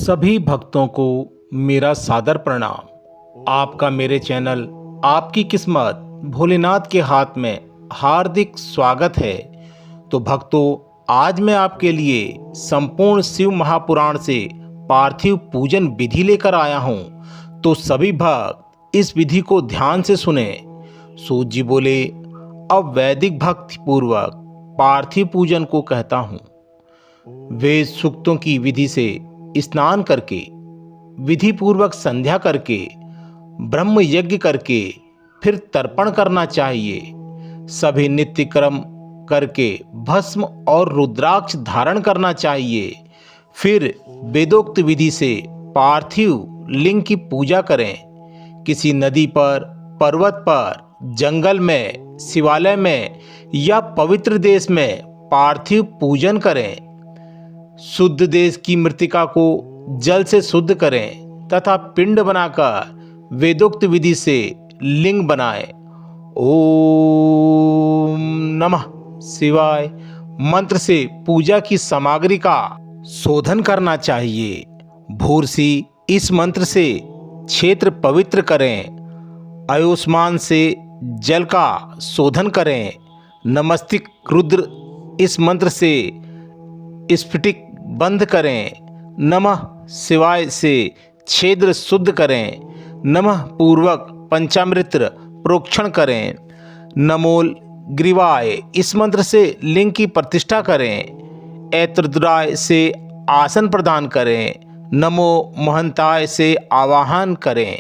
सभी भक्तों को मेरा सादर प्रणाम। आपका मेरे चैनल आपकी किस्मत भोलेनाथ के हाथ में हार्दिक स्वागत है। तो भक्तों, आज मैं आपके लिए संपूर्ण शिव महापुराण से पार्थिव पूजन विधि लेकर आया हूँ। तो सभी भक्त इस विधि को ध्यान से सुने। सूत जी बोले, अब वैदिक भक्ति पूर्वक पार्थिव पूजन को कहता हूँ। वेद सूक्तों की विधि से स्नान करके, विधि पूर्वक संध्या करके, ब्रह्म यज्ञ करके फिर तर्पण करना चाहिए। सभी नित्य कर्म करके भस्म और रुद्राक्ष धारण करना चाहिए। फिर वेदोक्त विधि से पार्थिव लिंग की पूजा करें। किसी नदी पर, पर्वत पर, जंगल में, शिवालय में या पवित्र देश में पार्थिव पूजन करें। शुद्ध देश की मृतिका को जल से शुद्ध करें तथा पिंड बनाकर वेदोक्त विधि से लिंग बनाएं। ओम नमः शिवाय मंत्र से पूजा की सामग्री का शोधन करना चाहिए। भूर्सी इस मंत्र से क्षेत्र पवित्र करें। आयुष्मान से जल का शोधन करें। नमस्तिक रुद्र इस मंत्र से स्फटिक बंद करें। नमः शिवाय से छेद्र शुद्ध करें। नमः पूर्वक पंचामृत प्रोक्षण करें। नमोल ग्रीवाय इस मंत्र से लिंग की प्रतिष्ठा करें। ऐत्रदुराय से आसन प्रदान करें। नमो महंताय से आवाहन करें।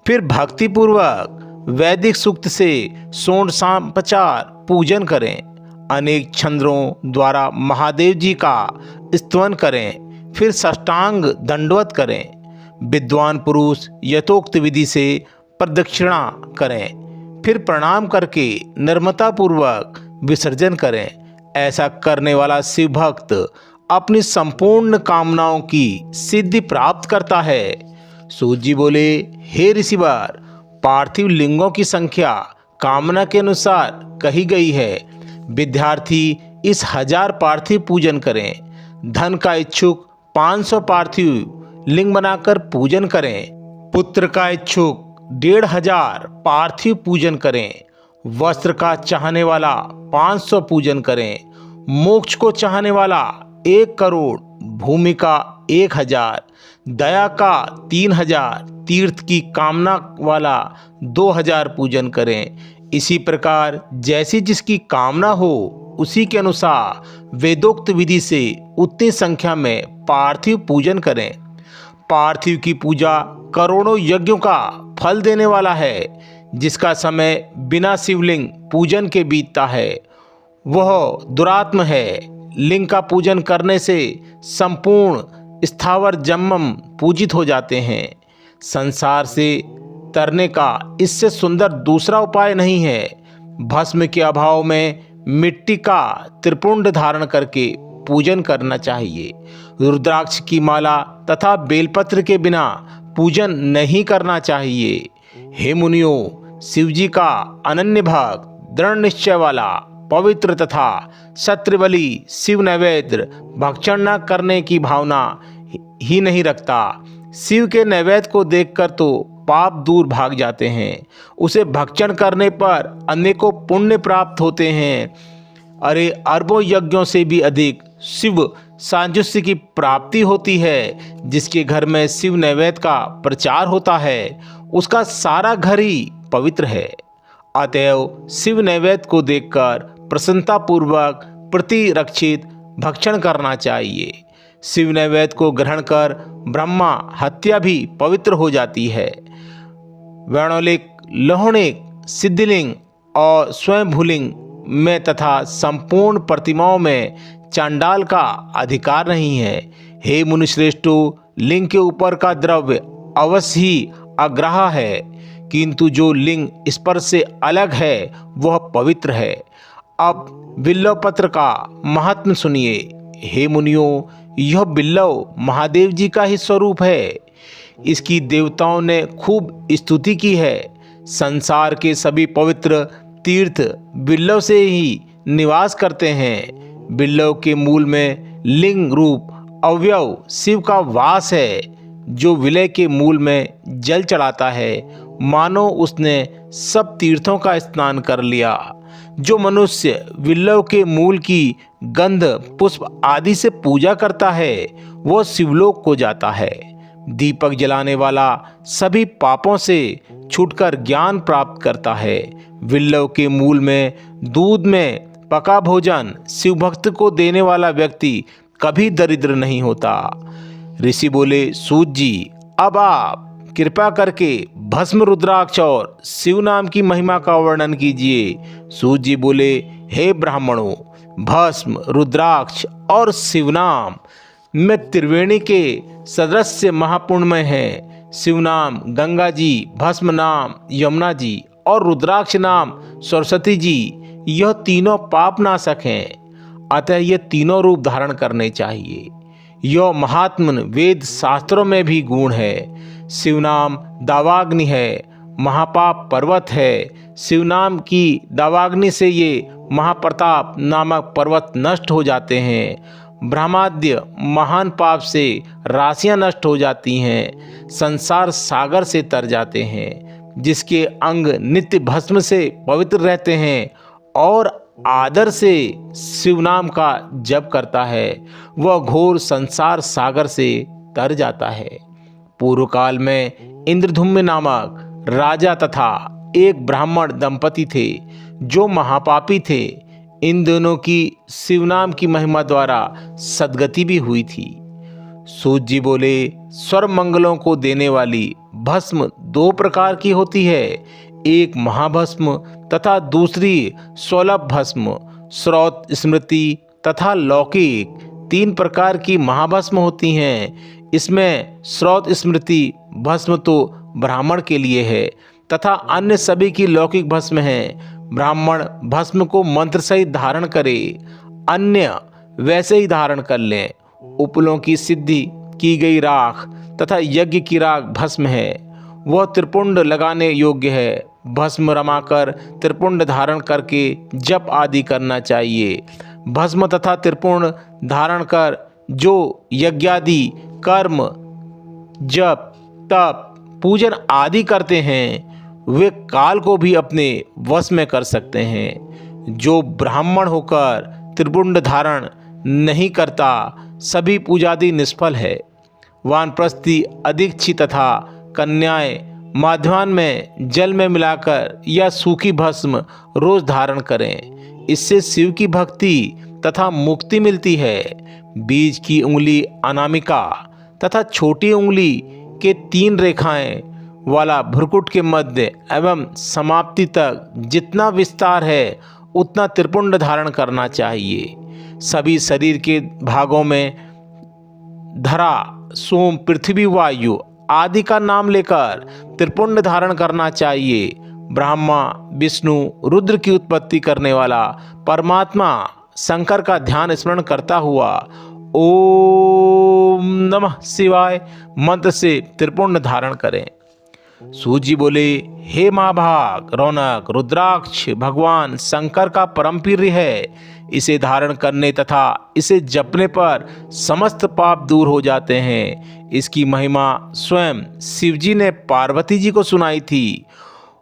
फिर भक्तिपूर्वक वैदिक सूक्त से षोडशापचार पूजन करें। अनेक छंदों द्वारा महादेव जी का स्तवन करें। फिर साष्टांग दंडवत करें। विद्वान पुरुष यथोक्त विधि से प्रदक्षिणा करें। फिर प्रणाम करके नम्रतापूर्वक विसर्जन करें। ऐसा करने वाला शिव भक्त अपनी संपूर्ण कामनाओं की सिद्धि प्राप्त करता है। सूत जी बोले, हे ऋषिवर, पार्थिव लिंगों की संख्या कामना के अनुसार कही गई है। विद्यार्थी इस 1000 पार्थिव पूजन करें। धन का इच्छुक 500 पार्थिव लिंग बनाकर पूजन करें। पुत्र का इच्छुक 1500 पार्थिव पूजन करें। वस्त्र का चाहने वाला 500 पूजन करें। मोक्ष को चाहने वाला 1 करोड़, भूमि का 1000, दया का 3000, तीर्थ की कामना वाला 2000 पूजन करें। इसी प्रकार जैसी जिसकी कामना हो उसी के अनुसार वेदोक्त विधि से उतनी संख्या में पार्थिव पूजन करें। पार्थिव की पूजा करोड़ों यज्ञों का फल देने वाला है। जिसका समय बिना शिवलिंग पूजन के बीतता है वह दुरात्म है। लिंग का पूजन करने से संपूर्ण स्थावर जन्म पूजित हो जाते हैं। संसार से तरने का इससे सुंदर दूसरा उपाय नहीं है। भस्म के अभाव में मिट्टी का त्रिपुंड धारण करके पूजन करना चाहिए। रुद्राक्ष की माला तथा बेलपत्र के बिना पूजन नहीं करना चाहिए। हे मुनियों, शिवजी का अनन्य भक्त, दृढ़ निश्चय वाला, पवित्र तथा सत्रबली शिव नैवेद्य भक्षण न करने की भावना ही नहीं रखता। शिव के नैवेद्य को देखकर तो पाप दूर भाग जाते हैं। उसे भक्षण करने पर अनेकों पुण्य प्राप्त होते हैं। अरे, अरबों यज्ञों से भी अधिक शिव साजुष्य की प्राप्ति होती है। जिसके घर में शिव नैवेद्य का प्रचार होता है उसका सारा घर ही पवित्र है। अतएव शिव नैवेद्य को देखकर प्रसन्नतापूर्वक प्रतिरक्षित भक्षण करना चाहिए। शिव नैवेद्य को ग्रहण कर ब्रह्मा हत्या भी पवित्र हो जाती है। वर्णोलिक, लौहणिक, सिद्धिलिंग और स्वयंभूलिंग में तथा संपूर्ण प्रतिमाओं में चांडाल का अधिकार नहीं है। हे मुनिश्रेष्ठो, लिंग के ऊपर का द्रव्य अवश्य ही अग्राह्य है, किंतु जो लिंग स्पर्श से अलग है वह पवित्र है। अब बिल्व पत्र का महात्म्य सुनिए। हे मुनियों, यह बिल्व महादेव जी का ही स्वरूप है। इसकी देवताओं ने खूब स्तुति की है। संसार के सभी पवित्र तीर्थ बिल्व से ही निवास करते हैं। बिल्व के मूल में लिंग रूप अवयव शिव का वास है। जो विलय के मूल में जल चढ़ाता है, मानो उसने सब तीर्थों का स्नान कर लिया। जो मनुष्य विल्लव के मूल की गंध, पुष्प आदि से पूजा करता है, वह शिवलोक को जाता है। दीपक जलाने वाला सभी पापों से छूटकर ज्ञान प्राप्त करता है। विल्लव के मूल में दूध में पका भोजन शिव भक्त को देने वाला व्यक्ति कभी दरिद्र नहीं होता। ऋषि बोले, सूत जी, अब आप कृपा करके भस्म, रुद्राक्ष और शिव नाम की महिमा का वर्णन कीजिए। सूत जी बोले, हे ब्राह्मणों, भस्म, रुद्राक्ष और शिव नाम में त्रिवेणी के सदृश महापुण्यमय है। शिव नाम गंगा जी, भस्म नाम यमुना जी और रुद्राक्ष नाम सरस्वती जी, यह तीनों पाप नाशक हैं। अतः ये तीनों रूप धारण करने चाहिए। यह महात्मन वेद शास्त्रों में भी गुण है। शिव नाम दावाग्नि है, महापाप पर्वत है। शिव नाम की दावाग्नि से ये महाप्रताप नामक पर्वत नष्ट हो जाते हैं। ब्रह्माद्य महान पाप से राशियां नष्ट हो जाती हैं, संसार सागर से तर जाते हैं। जिसके अंग नित्य भस्म से पवित्र रहते हैं और आदर से शिव नाम का जप करता है, वह घोर संसार सागर से तर जाता है। पूर्व काल में इंद्रधुम्न नामक राजा तथा एक ब्राह्मण दंपति थे, जो महापापी थे। इन दोनों की शिव नाम की महिमा द्वारा सद्गति भी हुई थी। सूत जी बोले, स्वर्ग मंगलों को देने वाली भस्म दो प्रकार की होती है, एक महाभस्म तथा दूसरी स्वलभ भस्म। श्रौत, स्मृति तथा लौकिक, तीन प्रकार की महाभस्म होती हैं। इसमें श्रौत स्मृति भस्म तो ब्राह्मण के लिए है तथा अन्य सभी की लौकिक भस्म है। ब्राह्मण भस्म को मंत्र सहित धारण करे, अन्य वैसे ही धारण कर लें। उपलों की सिद्धि की गई राख तथा यज्ञ की राख भस्म है, वह त्रिपुंड लगाने योग्य है। भस्म रमाकर त्रिपुंड धारण करके जप आदि करना चाहिए। भस्म तथा त्रिपुंड धारण कर जो यज्ञादि कर्म, जप, तप, पूजन आदि करते हैं, वे काल को भी अपने वश में कर सकते हैं। जो ब्राह्मण होकर त्रिपुंड धारण नहीं करता, सभी पूजादि निष्फल है। वानप्रस्थी, अधिक्षी तथा कन्याएं माध्याह्न में जल में मिलाकर या सूखी भस्म रोज धारण करें। इससे शिव की भक्ति तथा मुक्ति मिलती है। बीज की उंगली अनामिका तथा छोटी उंगली के 3 रेखाएं वाला भ्रुकुट के मध्य एवं समाप्ति तक जितना विस्तार है, उतना त्रिपुंड धारण करना चाहिए। सभी शरीर के भागों में धरा, सोम, पृथ्वी, वायु आदि का नाम लेकर त्रिपुंड धारण करना चाहिए। ब्रह्मा, विष्णु, रुद्र की उत्पत्ति करने वाला परमात्मा शंकर का ध्यान स्मरण करता हुआ ओम नमः शिवाय मंत्र से त्रिपुंड धारण करें। सूत जी बोले, हे महाभाग, रौनक, रुद्राक्ष भगवान शंकर का परम प्रिय है। इसे धारण करने तथा इसे जपने पर समस्त पाप दूर हो जाते हैं। इसकी महिमा स्वयं शिवजी ने पार्वती जी को सुनाई थी,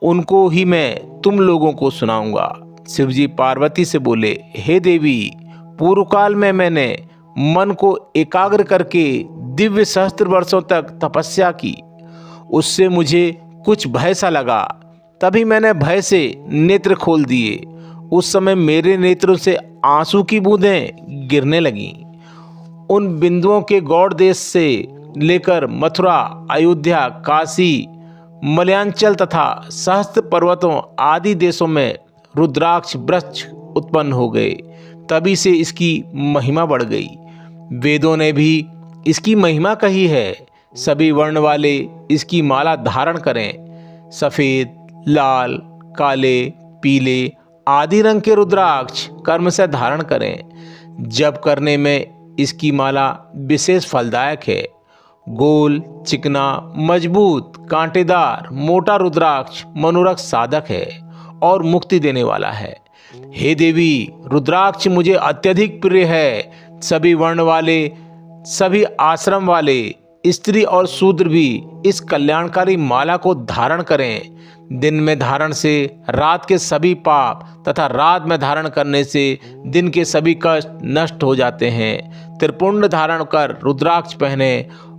उनको ही मैं तुम लोगों को सुनाऊंगा। शिवजी पार्वती से बोले, हे देवी, पूर्व काल में मैंने मन को एकाग्र करके दिव्य सहस्त्र वर्षों तक तपस्या की। उससे मुझे कुछ भय सा लगा, तभी मैंने भय से नेत्र खोल दिए। उस समय मेरे नेत्रों से आंसू की बूंदें गिरने लगीं। उन बिंदुओं के गौड़ देश से लेकर मथुरा, अयोध्या, काशी, मलयांचल तथा सहस्त्र पर्वतों आदि देशों में रुद्राक्ष वृक्ष उत्पन्न हो गए। तभी से इसकी महिमा बढ़ गई। वेदों ने भी इसकी महिमा कही है। सभी वर्ण वाले इसकी माला धारण करें। सफ़ेद, लाल, काले, पीले आदि रंग के रुद्राक्ष कर्म से धारण करें। जप करने में इसकी माला विशेष फलदायक है। गोल, चिकना, मजबूत, कांटेदार, मोटा रुद्राक्ष मनोरथ साधक है और मुक्ति देने वाला है। हे देवी, रुद्राक्ष मुझे अत्यधिक प्रिय है। सभी वर्ण वाले सभी आश्रम वाले स्त्री और शूद्र भी इस कल्याणकारी माला को धारण करें। दिन में धारण से रात के सभी पाप तथा रात में धारण करने से दिन के सभी कष्ट नष्ट हो जाते हैं। त्रिपुंड धारण कर रुद्राक्ष पहने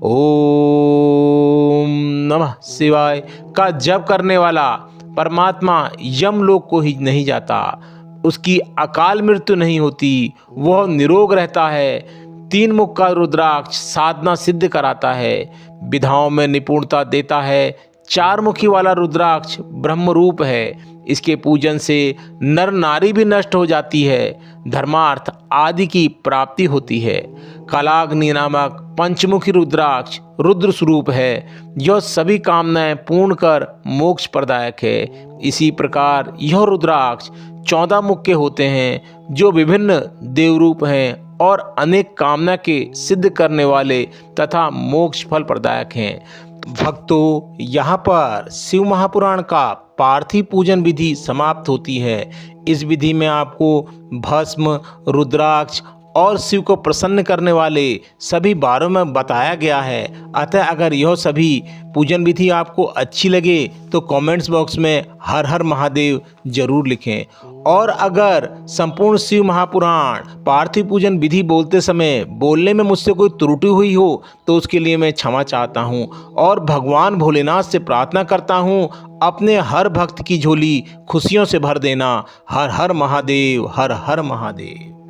ओम नमः शिवाय का जप करने वाला परमात्मा यमलोक को ही नहीं जाता, उसकी अकाल मृत्यु नहीं होती, वह निरोग रहता है। 3 मुख का रुद्राक्ष साधना सिद्ध कराता है, विधाओं में निपुणता देता है। 4 मुखी वाला रुद्राक्ष ब्रह्म रूप है, इसके पूजन से नर नारी भी नष्ट हो जाती है, धर्मार्थ आदि की प्राप्ति होती है। कालाग्नि नामक पंचमुखी रुद्राक्ष रुद्र स्वरूप है, यह सभी कामनाएं पूर्ण कर मोक्ष प्रदायक है। इसी प्रकार यह रुद्राक्ष 14 मुख के होते हैं, जो विभिन्न देवरूप हैं और अनेक कामना के सिद्ध करने वाले तथा मोक्ष फल प्रदायक हैं। भक्तों, यहाँ पर शिव महापुराण का पार्थिव पूजन विधि समाप्त होती है। इस विधि में आपको भस्म, रुद्राक्ष और शिव को प्रसन्न करने वाले सभी बारों में बताया गया है। अतः अगर यह सभी पूजन विधि आपको अच्छी लगे तो कमेंट्स बॉक्स में हर हर महादेव जरूर लिखें। और अगर संपूर्ण शिव महापुराण पार्थिव पूजन विधि बोलते समय बोलने में मुझसे कोई त्रुटि हुई हो तो उसके लिए मैं क्षमा चाहता हूँ और भगवान भोलेनाथ से प्रार्थना करता हूँ अपने हर भक्त की झोली खुशियों से भर देना। हर हर महादेव, हर हर महादेव।